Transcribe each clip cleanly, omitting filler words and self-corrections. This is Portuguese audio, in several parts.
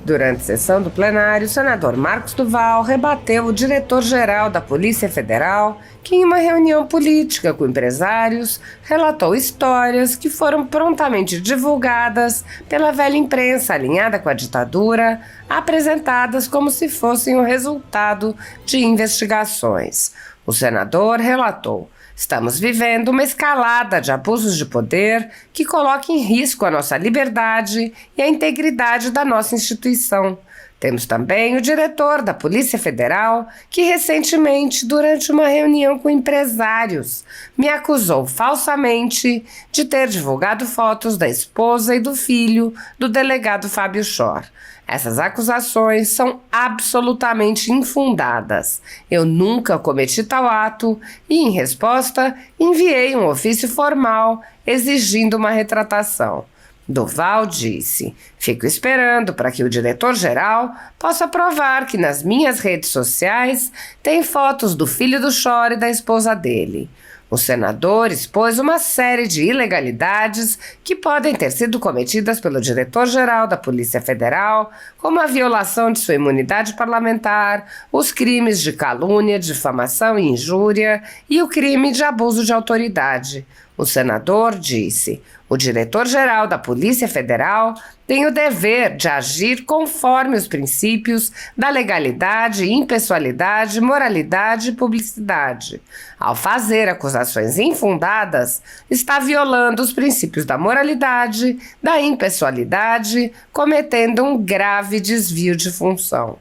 Durante a sessão do plenário, o senador Marcos Duval rebateu o diretor-geral da Polícia Federal, que em uma reunião política com empresários, relatou histórias que foram prontamente divulgadas pela velha imprensa alinhada com a ditadura, apresentadas como se fossem o resultado de investigações. O senador relatou: estamos vivendo uma escalada de abusos de poder que coloca em risco a nossa liberdade e a integridade da nossa instituição. Temos também o diretor da Polícia Federal, que recentemente, durante uma reunião com empresários, me acusou falsamente de ter divulgado fotos da esposa e do filho do delegado Fábio Chor. Essas acusações são absolutamente infundadas. Eu nunca cometi tal ato e, em resposta, enviei um ofício formal exigindo uma retratação. Duval disse: fico esperando para que o diretor-geral possa provar que nas minhas redes sociais tem fotos do filho do Chor e da esposa dele. O senador expôs uma série de ilegalidades que podem ter sido cometidas pelo diretor-geral da Polícia Federal, como a violação de sua imunidade parlamentar, os crimes de calúnia, difamação e injúria e o crime de abuso de autoridade. O senador disse: o diretor-geral da Polícia Federal tem o dever de agir conforme os princípios da legalidade, impessoalidade, moralidade e publicidade. Ao fazer acusações infundadas, está violando os princípios da moralidade, da impessoalidade, cometendo um grave desvio de função.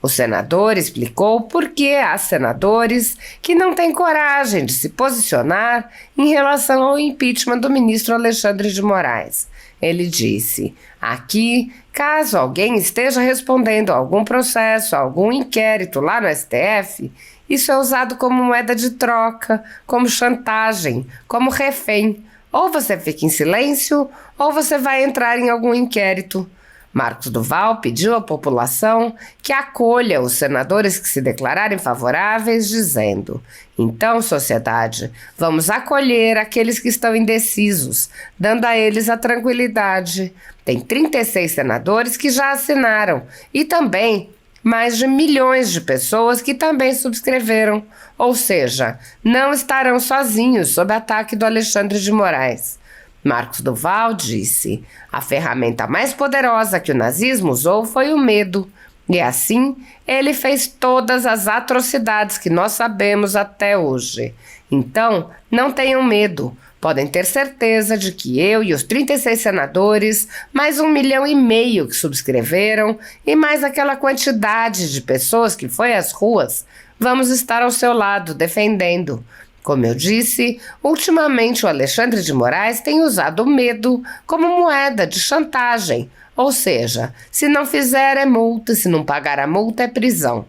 O senador explicou por que há senadores que não têm coragem de se posicionar em relação ao impeachment do ministro Alexandre de Moraes. Ele disse: aqui, caso alguém esteja respondendo a algum processo, a algum inquérito lá no STF, isso é usado como moeda de troca, como chantagem, como refém. Ou você fica em silêncio, ou você vai entrar em algum inquérito. Marcos Duval pediu à população que acolha os senadores que se declararem favoráveis, dizendo: então, sociedade, vamos acolher aqueles que estão indecisos, dando a eles a tranquilidade. Tem 36 senadores que já assinaram e também mais de milhões de pessoas que também subscreveram, ou seja, não estarão sozinhos sob ataque do Alexandre de Moraes. Marcos Duval disse: a ferramenta mais poderosa que o nazismo usou foi o medo. E assim, ele fez todas as atrocidades que nós sabemos até hoje. Então, não tenham medo. Podem ter certeza de que eu e os 36 senadores, mais 1,5 milhão que subscreveram e mais aquela quantidade de pessoas que foi às ruas, vamos estar ao seu lado, defendendo. Como eu disse, ultimamente o Alexandre de Moraes tem usado o medo como moeda de chantagem, ou seja, se não fizer é multa, se não pagar a multa é prisão.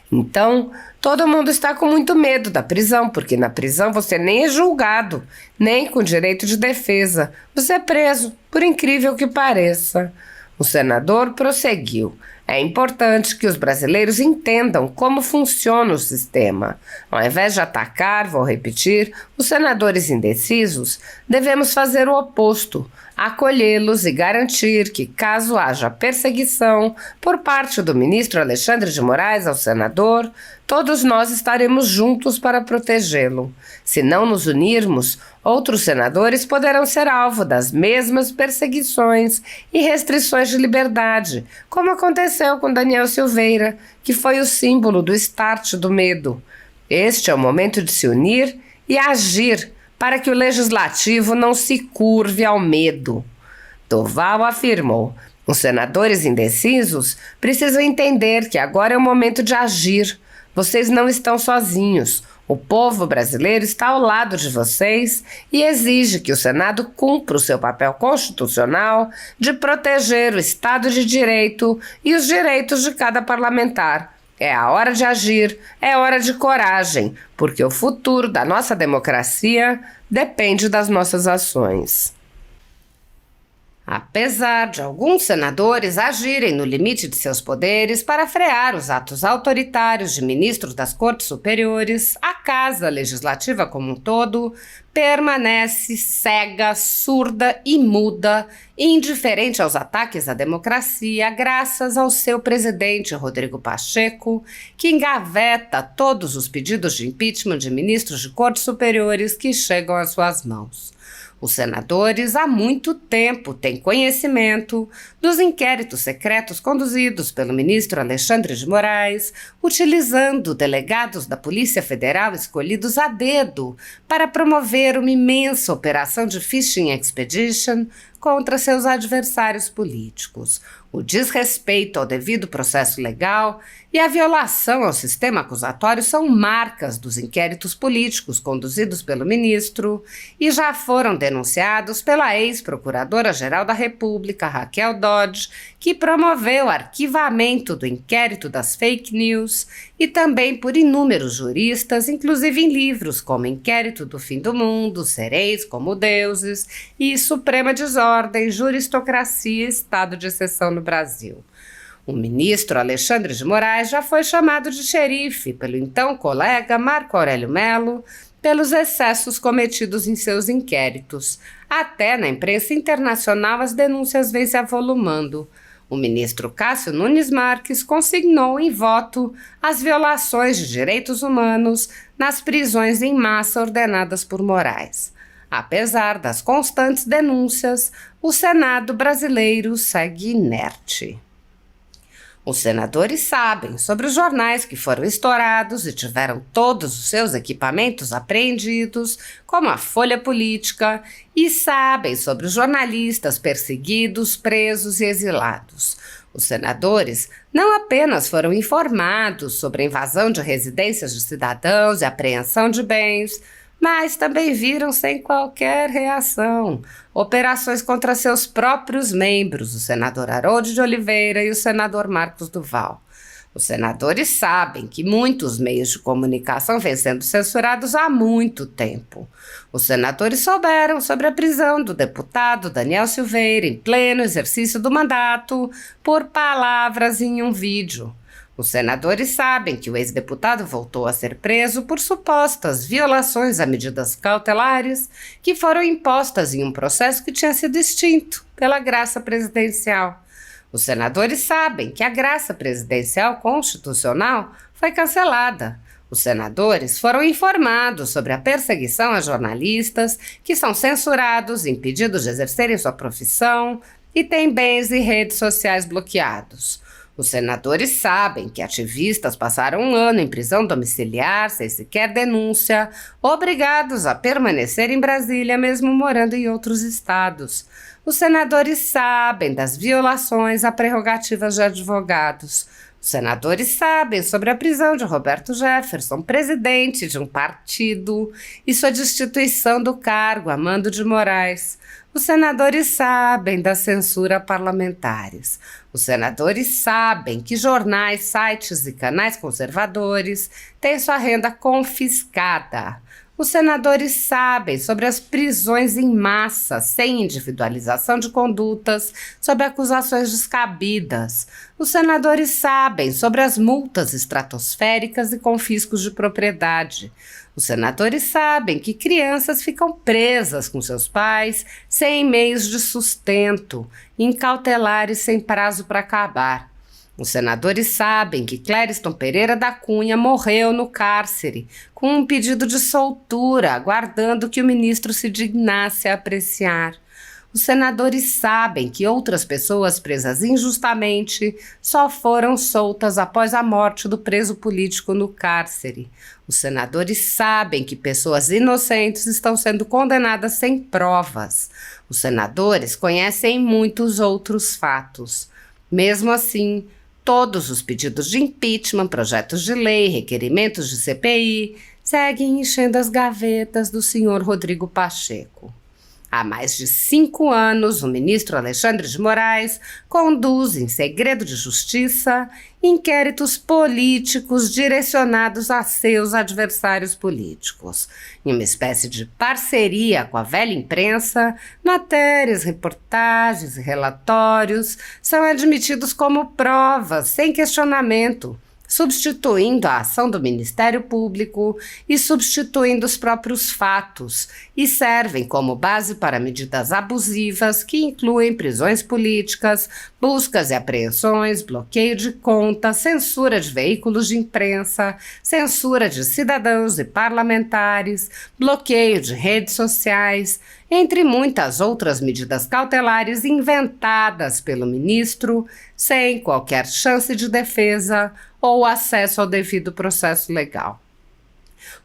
Então, todo mundo está com muito medo da prisão, porque na prisão você nem é julgado, nem com direito de defesa. Você é preso, por incrível que pareça. O senador prosseguiu: é importante que os brasileiros entendam como funciona o sistema. Ao invés de atacar, vou repetir, os senadores indecisos, devemos fazer o oposto, acolhê-los e garantir que, caso haja perseguição por parte do ministro Alexandre de Moraes ao senador, todos nós estaremos juntos para protegê-lo. Se não nos unirmos, outros senadores poderão ser alvo das mesmas perseguições e restrições de liberdade, como aconteceu com Daniel Silveira, que foi o símbolo do start do medo. Este é o momento de se unir e agir para que o legislativo não se curve ao medo. Duval afirmou: os senadores indecisos precisam entender que agora é o momento de agir. Vocês não estão sozinhos. O povo brasileiro está ao lado de vocês e exige que o Senado cumpra o seu papel constitucional de proteger o Estado de Direito e os direitos de cada parlamentar. É a hora de agir, é hora de coragem, porque o futuro da nossa democracia depende das nossas ações. Apesar de alguns senadores agirem no limite de seus poderes para frear os atos autoritários de ministros das Cortes Superiores, a Casa Legislativa como um todo permanece cega, surda e muda, indiferente aos ataques à democracia, graças ao seu presidente Rodrigo Pacheco, que engaveta todos os pedidos de impeachment de ministros de Cortes Superiores que chegam às suas mãos. Os senadores há muito tempo têm conhecimento dos inquéritos secretos conduzidos pelo ministro Alexandre de Moraes, utilizando delegados da Polícia Federal escolhidos a dedo para promover uma imensa operação de fishing expedition contra seus adversários políticos. O desrespeito ao devido processo legal e a violação ao sistema acusatório são marcas dos inquéritos políticos conduzidos pelo ministro e já foram denunciados pela ex-procuradora-geral da República, Raquel Dodge, que promoveu o arquivamento do inquérito das fake news, e também por inúmeros juristas, inclusive em livros como Inquérito do Fim do Mundo, Sereis como Deuses e Suprema Desordem, Juristocracia e Estado de Exceção no Brasil. O ministro Alexandre de Moraes já foi chamado de xerife pelo então colega Marco Aurélio Mello pelos excessos cometidos em seus inquéritos. Até na imprensa internacional as denúncias vêm se avolumando. O ministro Cássio Nunes Marques consignou em voto as violações de direitos humanos nas prisões em massa ordenadas por Moraes. Apesar das constantes denúncias, o Senado brasileiro segue inerte. Os senadores sabem sobre os jornais que foram estourados e tiveram todos os seus equipamentos apreendidos, como a Folha Política, e sabem sobre os jornalistas perseguidos, presos e exilados. Os senadores não apenas foram informados sobre a invasão de residências de cidadãos e apreensão de bens, mas também viram sem qualquer reação operações contra seus próprios membros, o senador Harold de Oliveira e o senador Marcos Duval. Os senadores sabem que muitos meios de comunicação vêm sendo censurados há muito tempo. Os senadores souberam sobre a prisão do deputado Daniel Silveira em pleno exercício do mandato por palavras em um vídeo. Os senadores sabem que o ex-deputado voltou a ser preso por supostas violações a medidas cautelares que foram impostas em um processo que tinha sido extinto pela graça presidencial. Os senadores sabem que a graça presidencial constitucional foi cancelada. Os senadores foram informados sobre a perseguição a jornalistas que são censurados, impedidos de exercerem sua profissão e têm bens e redes sociais bloqueados. Os senadores sabem que ativistas passaram um ano em prisão domiciliar, sem sequer denúncia, obrigados a permanecer em Brasília, mesmo morando em outros estados. Os senadores sabem das violações a prerrogativas de advogados. Os senadores sabem sobre a prisão de Roberto Jefferson, presidente de um partido, e sua destituição do cargo a mando de Moraes. Os senadores sabem da censura a parlamentares. Os senadores sabem que jornais, sites e canais conservadores têm sua renda confiscada. Os senadores sabem sobre as prisões em massa, sem individualização de condutas, sobre acusações descabidas. Os senadores sabem sobre as multas estratosféricas e confiscos de propriedade. Os senadores sabem que crianças ficam presas com seus pais sem meios de sustento, incautelares sem prazo para acabar. Os senadores sabem que Clériston Pereira da Cunha morreu no cárcere, com um pedido de soltura, aguardando que o ministro se dignasse a apreciar. Os senadores sabem que outras pessoas presas injustamente só foram soltas após a morte do preso político no cárcere. Os senadores sabem que pessoas inocentes estão sendo condenadas sem provas. Os senadores conhecem muitos outros fatos. Mesmo assim, todos os pedidos de impeachment, projetos de lei, requerimentos de CPI seguem enchendo as gavetas do senhor Rodrigo Pacheco. Há mais de 5 anos, o ministro Alexandre de Moraes conduz, em segredo de justiça, inquéritos políticos direcionados a seus adversários políticos. Em uma espécie de parceria com a velha imprensa, matérias, reportagens e relatórios são admitidos como provas, sem questionamento, substituindo a ação do Ministério Público e substituindo os próprios fatos, e servem como base para medidas abusivas que incluem prisões políticas, buscas e apreensões, bloqueio de contas, censura de veículos de imprensa, censura de cidadãos e parlamentares, bloqueio de redes sociais, entre muitas outras medidas cautelares inventadas pelo ministro, sem qualquer chance de defesa ou acesso ao devido processo legal.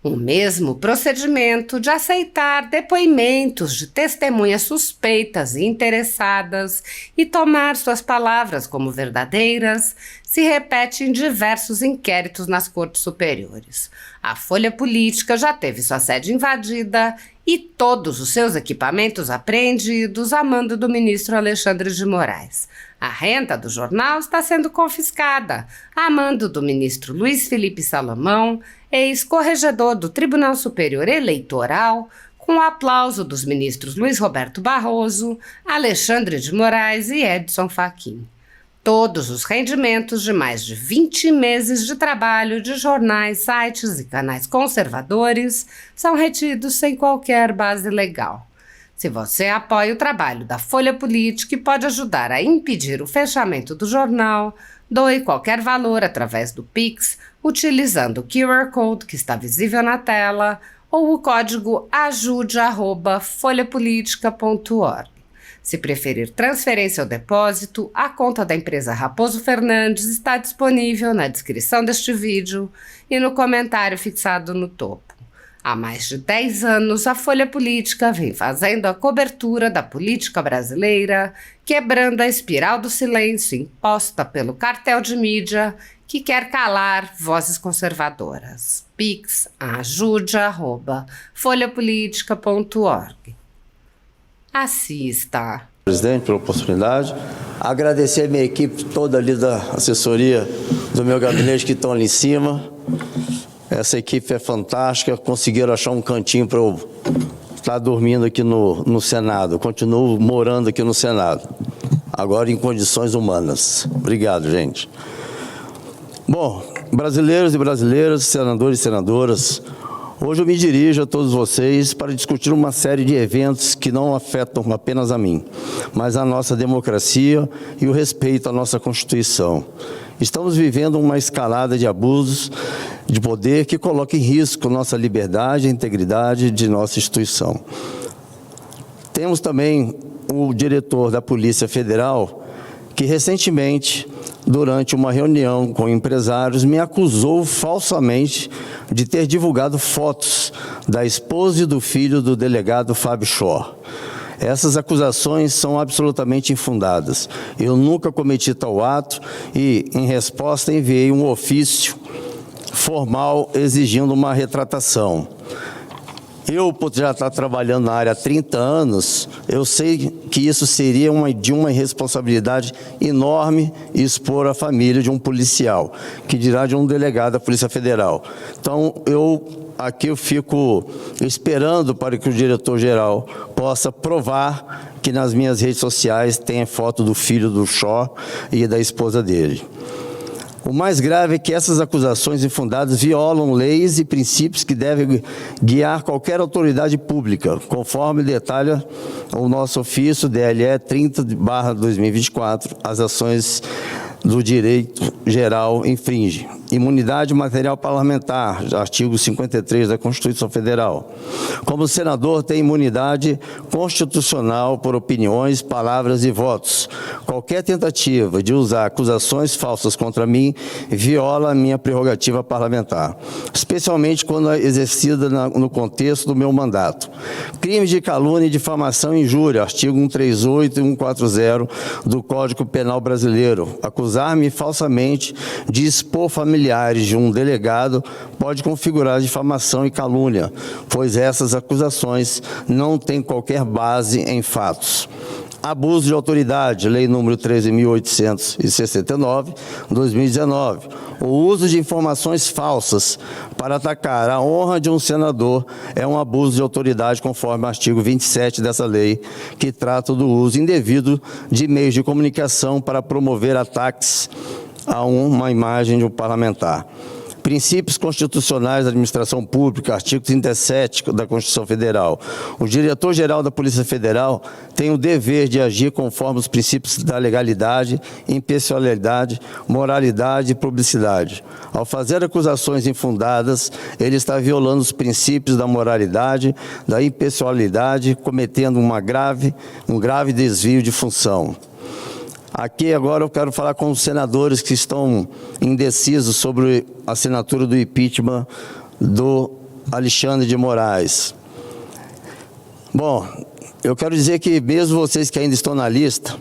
O mesmo procedimento de aceitar depoimentos de testemunhas suspeitas e interessadas e tomar suas palavras como verdadeiras se repete em diversos inquéritos nas cortes superiores. A Folha Política já teve sua sede invadida e todos os seus equipamentos apreendidos a mando do ministro Alexandre de Moraes. A renda do jornal está sendo confiscada a mando do ministro Luiz Felipe Salomão, ex-corregedor do Tribunal Superior Eleitoral, com o aplauso dos ministros Luiz Roberto Barroso, Alexandre de Moraes e Edson Fachin. Todos os rendimentos de mais de 20 meses de trabalho de jornais, sites e canais conservadores são retidos sem qualquer base legal. Se você apoia o trabalho da Folha Política e pode ajudar a impedir o fechamento do jornal, doe qualquer valor através do Pix, utilizando o QR Code que está visível na tela ou o código ajude@folhapolitica.org. Se preferir transferência ou depósito, a conta da empresa Raposo Fernandes está disponível na descrição deste vídeo e no comentário fixado no topo. Há mais de 10 anos, a Folha Política vem fazendo a cobertura da política brasileira, quebrando a espiral do silêncio imposta pelo cartel de mídia que quer calar vozes conservadoras. Pix ajude@folhapolitica.org. Assista. Presidente, pela oportunidade. Agradecer a minha equipe toda ali da assessoria do meu gabinete que estão ali em cima. Essa equipe é fantástica, conseguiram achar um cantinho para eu estar dormindo aqui no Senado. Continuo morando aqui no Senado, agora em condições humanas. Obrigado, gente. Bom, brasileiros e brasileiras, senadores e senadoras, hoje eu me dirijo a todos vocês para discutir uma série de eventos que não afetam apenas a mim, mas a nossa democracia e o respeito à nossa Constituição. Estamos vivendo uma escalada de abusos de poder que coloca em risco nossa liberdade e integridade de nossa instituição. Temos também o diretor da Polícia Federal, que recentemente, durante uma reunião com empresários, me acusou falsamente de ter divulgado fotos da esposa e do filho do delegado Fábio Shor. Essas acusações são absolutamente infundadas. Eu nunca cometi tal ato e, em resposta, enviei um ofício formal exigindo uma retratação. Eu, por já estar trabalhando na área há 30 anos, eu sei que isso seria de uma irresponsabilidade enorme expor a família de um policial, que dirá de um delegado da Polícia Federal. Então, aqui eu fico esperando para que o diretor-geral possa provar que nas minhas redes sociais tem a foto do filho do Shor e da esposa dele. O mais grave é que essas acusações infundadas violam leis e princípios que devem guiar qualquer autoridade pública, conforme detalha o nosso ofício DLE 30/2024, as ações do direito geral infringe. Imunidade material parlamentar, artigo 53 da Constituição Federal. Como senador, tem imunidade constitucional por opiniões, palavras e votos. Qualquer tentativa de usar acusações falsas contra mim viola a minha prerrogativa parlamentar, especialmente quando é exercida no contexto do meu mandato. Crime de calúnia e difamação e injúria, artigo 138 e 140 do Código Penal Brasileiro. Acusar-me falsamente de expor familiares familiares de um delegado pode configurar difamação e calúnia, pois essas acusações não têm qualquer base em fatos. Abuso de autoridade, Lei número 13.869, 2019. O uso de informações falsas para atacar a honra de um senador é um abuso de autoridade, conforme o artigo 27 dessa lei, que trata do uso indevido de meios de comunicação para promover ataques a uma imagem de um parlamentar. Princípios constitucionais da administração pública, artigo 37 da Constituição Federal. O diretor-geral da Polícia Federal tem o dever de agir conforme os princípios da legalidade, impessoalidade, moralidade e publicidade. Ao fazer acusações infundadas, ele está violando os princípios da moralidade, da impessoalidade, cometendo um grave desvio de função. Aqui agora eu quero falar com os senadores que estão indecisos sobre a assinatura do impeachment do Alexandre de Moraes. Bom, eu quero dizer que mesmo vocês que ainda estão na lista,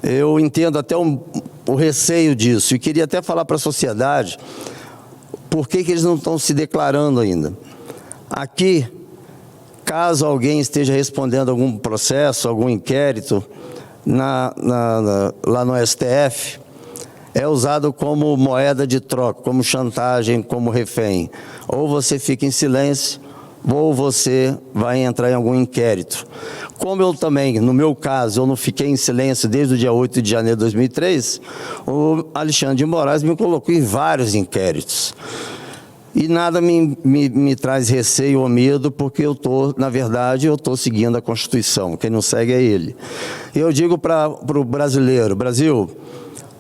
eu entendo até o receio disso e queria até falar para a sociedade por que eles não estão se declarando ainda. Aqui, caso alguém esteja respondendo algum processo, algum inquérito, lá no STF, é usado como moeda de troca, como chantagem, como refém. Ou você fica em silêncio, ou você vai entrar em algum inquérito. Como eu também, no meu caso, eu não fiquei em silêncio desde o dia 8 de janeiro de 2003, o Alexandre de Moraes me colocou em vários inquéritos. E nada me traz receio ou medo, porque na verdade, eu estou seguindo a Constituição. Quem não segue é ele. Eu digo para o brasileiro, Brasil,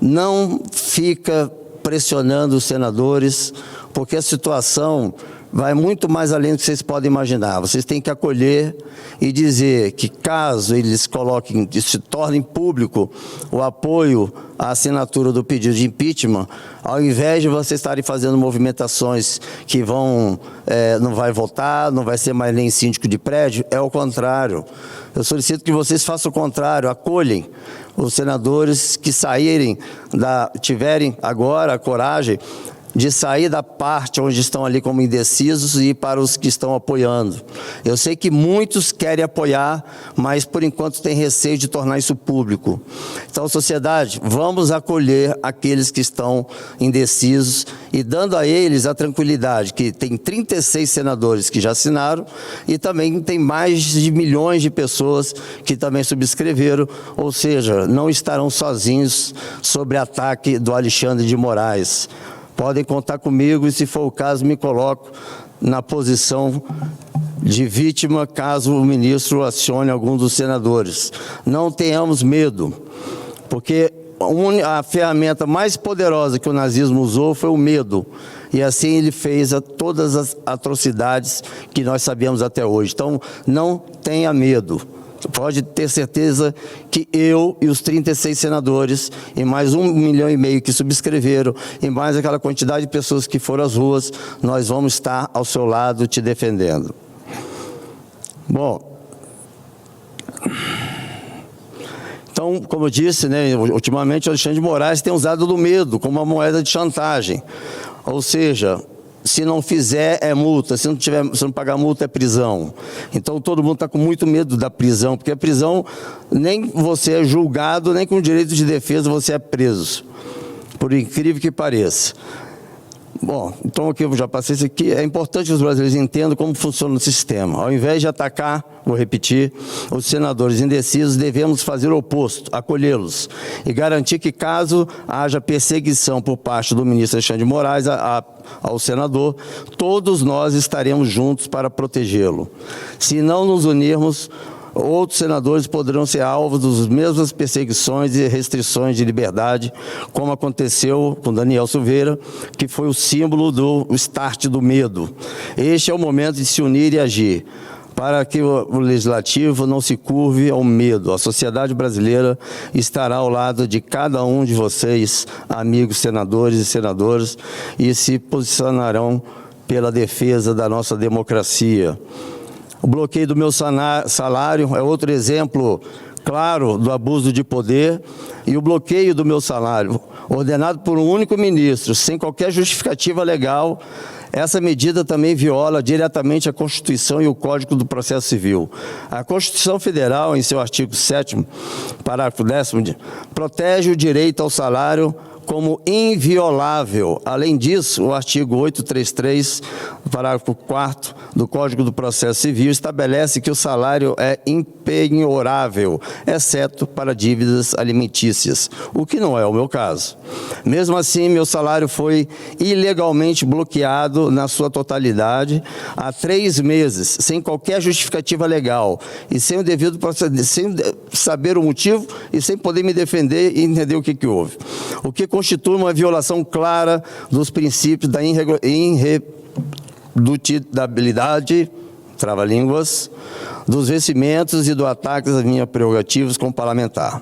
não fica pressionando os senadores, porque a situação vai muito mais além do que vocês podem imaginar. Vocês têm que acolher e dizer que caso eles coloquem, se tornem público o apoio à assinatura do pedido de impeachment, ao invés de vocês estarem fazendo movimentações que não vai votar, não vai ser mais nem síndico de prédio, é o contrário. Eu solicito que vocês façam o contrário, acolhem os senadores que tiverem agora a coragem de sair da parte onde estão ali como indecisos e ir para os que estão apoiando. Eu sei que muitos querem apoiar, mas por enquanto tem receio de tornar isso público. Então, sociedade, vamos acolher aqueles que estão indecisos e dando a eles a tranquilidade que tem 36 senadores que já assinaram e também tem mais de milhões de pessoas que também subscreveram, ou seja, não estarão sozinhos sobre ataque do Alexandre de Moraes. Podem contar comigo e, se for o caso, me coloco na posição de vítima caso o ministro acione algum dos senadores. Não tenhamos medo, porque a ferramenta mais poderosa que o nazismo usou foi o medo. E assim ele fez todas as atrocidades que nós sabemos até hoje. Então, não tenha medo. Pode ter certeza que eu e os 36 senadores, e mais 1,5 milhão que subscreveram, e mais aquela quantidade de pessoas que foram às ruas, nós vamos estar ao seu lado te defendendo. Bom, então, como eu disse, ultimamente o Alexandre de Moraes tem usado do medo como uma moeda de chantagem. Ou seja, se não fizer, é multa. Se não pagar multa, é prisão. Então, todo mundo está com muito medo da prisão, porque a prisão, nem você é julgado, nem com direito de defesa você é preso. Por incrível que pareça. Bom, então aqui eu já passei isso aqui. É importante que os brasileiros entendam como funciona o sistema. Ao invés de atacar, vou repetir, os senadores indecisos, devemos fazer o oposto, acolhê-los e garantir que, caso haja perseguição por parte do ministro Alexandre de Moraes ao senador, todos nós estaremos juntos para protegê-lo. Se não nos unirmos, outros senadores poderão ser alvos das mesmas perseguições e restrições de liberdade, como aconteceu com Daniel Silveira, que foi o símbolo do start do medo. Este é o momento de se unir e agir, para que o legislativo não se curve ao medo. A sociedade brasileira estará ao lado de cada um de vocês, amigos senadores e senadoras, e se posicionarão pela defesa da nossa democracia. O bloqueio do meu salário é outro exemplo claro do abuso de poder e o bloqueio do meu salário, ordenado por um único ministro, sem qualquer justificativa legal. Essa medida também viola diretamente a Constituição e o Código do Processo Civil. A Constituição Federal, em seu artigo 7º, parágrafo 10º, protege o direito ao salário como inviolável. Além disso, o artigo 833, parágrafo 4º do Código do Processo Civil estabelece que o salário é impenhorável, exceto para dívidas alimentícias, o que não é o meu caso. Mesmo assim, meu salário foi ilegalmente bloqueado na sua totalidade há 3 meses, sem qualquer justificativa legal e sem o devido procedimento, sem saber o motivo e sem poder me defender e entender o que houve. O que constitui uma violação clara dos princípios da irredutibilidade, trava-línguas, dos vencimentos e do ataque às minhas prerrogativas como parlamentar.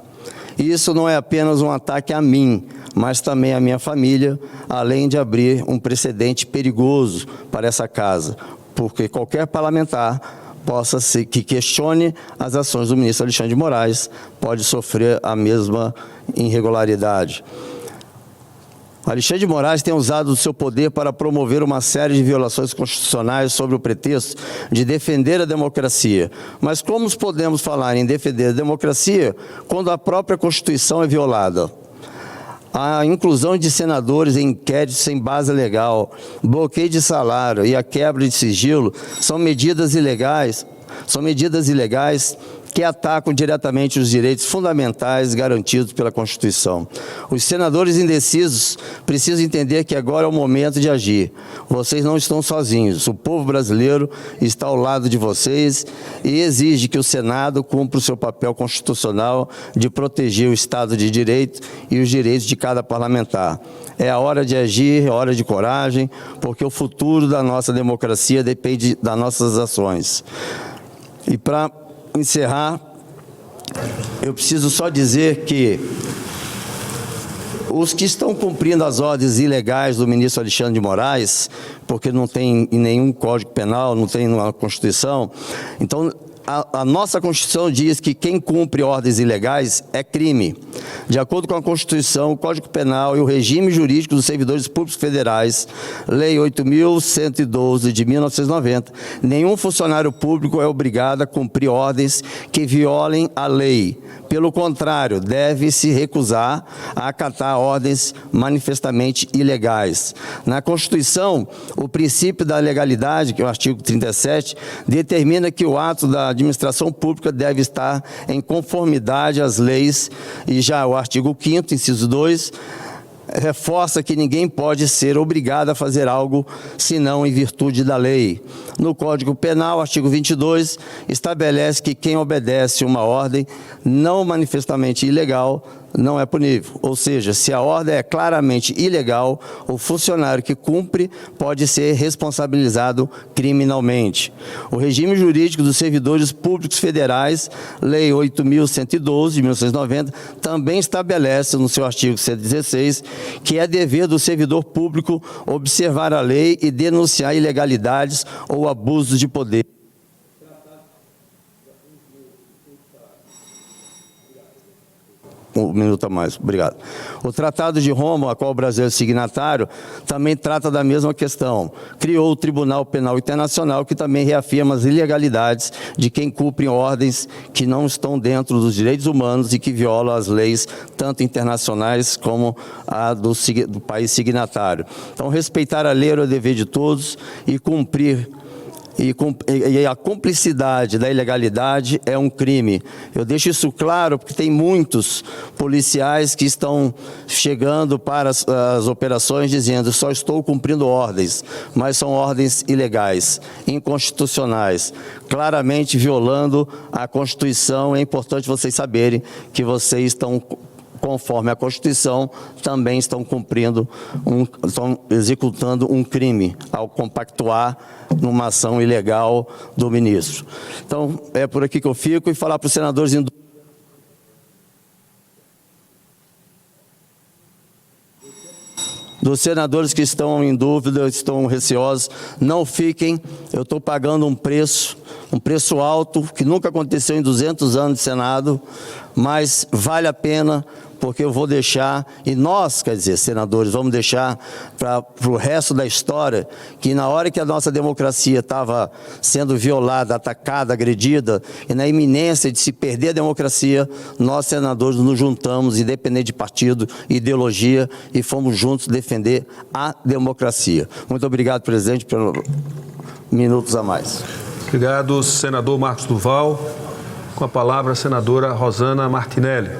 Isso não é apenas um ataque a mim, mas também à minha família, além de abrir um precedente perigoso para essa casa, porque qualquer parlamentar possa ser que questione as ações do ministro Alexandre de Moraes pode sofrer a mesma irregularidade. Alexandre de Moraes tem usado o seu poder para promover uma série de violações constitucionais sob o pretexto de defender a democracia. Mas como podemos falar em defender a democracia quando a própria Constituição é violada? A inclusão de senadores em inquéritos sem base legal, bloqueio de salário e a quebra de sigilo são medidas ilegais que atacam diretamente os direitos fundamentais garantidos pela Constituição. Os senadores indecisos precisam entender que agora é o momento de agir. Vocês não estão sozinhos. O povo brasileiro está ao lado de vocês e exige que o Senado cumpra o seu papel constitucional de proteger o Estado de Direito e os direitos de cada parlamentar. É a hora de agir, é a hora de coragem, porque o futuro da nossa democracia depende das nossas ações. E para encerrar, eu preciso só dizer que os que estão cumprindo as ordens ilegais do ministro Alexandre de Moraes, porque não tem em nenhum Código Penal, não tem na Constituição, então a nossa Constituição diz que quem cumpre ordens ilegais é crime. De acordo com a Constituição, o Código Penal e o regime jurídico dos servidores públicos federais, Lei 8.112 de 1990, nenhum funcionário público é obrigado a cumprir ordens que violem a lei. Pelo contrário, deve se recusar a acatar ordens manifestamente ilegais. Na Constituição, o princípio da legalidade, que é o artigo 37, determina que o ato da administração pública deve estar em conformidade às leis, e já o artigo 5º, inciso 2, reforça que ninguém pode ser obrigado a fazer algo senão em virtude da lei. No Código Penal, artigo 22, estabelece que quem obedece uma ordem não manifestamente ilegal não é punível. Ou seja, se a ordem é claramente ilegal, o funcionário que cumpre pode ser responsabilizado criminalmente. O regime jurídico dos servidores públicos federais, Lei 8.112 de 1990, também estabelece no seu artigo 116 que é dever do servidor público observar a lei e denunciar ilegalidades ou abusos de poder. Um minuto a mais, obrigado. O Tratado de Roma, a qual o Brasil é signatário, também trata da mesma questão. Criou o Tribunal Penal Internacional, que também reafirma as ilegalidades de quem cumpre ordens que não estão dentro dos direitos humanos e que violam as leis, tanto internacionais como a do país signatário. Então, respeitar a lei é o dever de todos e cumprir. E a cumplicidade da ilegalidade é um crime. Eu deixo isso claro porque tem muitos policiais que estão chegando para as operações dizendo só estou cumprindo ordens, mas são ordens ilegais, inconstitucionais, claramente violando a Constituição. É importante vocês saberem que vocês estão, conforme a Constituição, também estão estão executando um crime ao compactuar numa ação ilegal do ministro. Então, é por aqui que eu fico e falar para os senadores... Dos senadores que estão em dúvida, estão receosos, não fiquem, eu estou pagando um preço alto, que nunca aconteceu em 200 anos de Senado, mas vale a pena, porque eu vou deixar, e nós, quer dizer, senadores, vamos deixar para o resto da história, que na hora que a nossa democracia estava sendo violada, atacada, agredida, e na iminência de se perder a democracia, nós, senadores, nos juntamos, independente de partido, ideologia, e fomos juntos defender a democracia. Muito obrigado, presidente, pelos minutos a mais. Obrigado, senador Marcos Duval. Com a palavra, a senadora Rosana Martinelli.